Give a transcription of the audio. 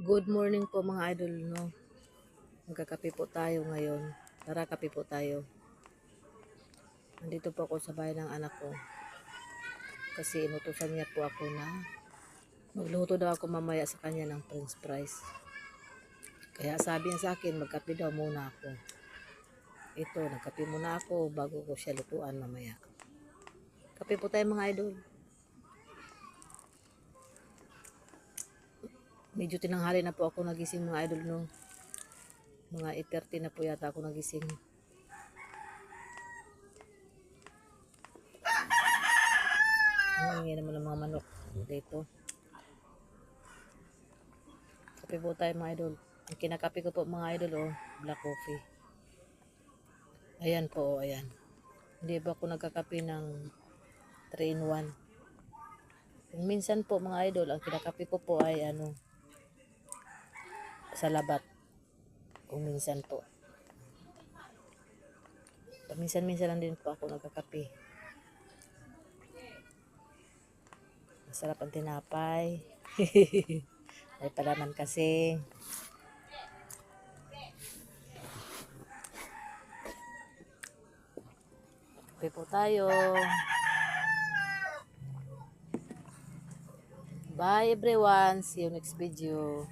Good morning po mga idol, no? Magkakape po tayo ngayon. Tara, kape po tayo. Nandito po ako sa bahay ng anak ko. Kasi inutusan niya po ako na magluto daw ako mamaya sa kanya ng french fries. Kaya sabi niya sa akin, magkape daw muna ako. Ito, nagkape muna ako bago ko siya lutuan mamaya. Kape po tayo mga idol. Medyo tinanghali na po ako nagising mga idol, no? Mga 8:30 na po yata ako nagising. Nangingi naman ng mga manok dito. Kape po tayo mga idol. Ang kinakape ko po mga idol, oh, black coffee. Ayan po, oh, ayan. Hindi ba ako nagkakape ng 3 in 1? Kung minsan po mga idol, ang kinakape ko po ay sa labat. Kung minsan po. Minsan-minsan lang din po ako nagkakape. Masarap ang tinapay. May palaman kasi. Kape po tayo. Bye everyone. See you next video.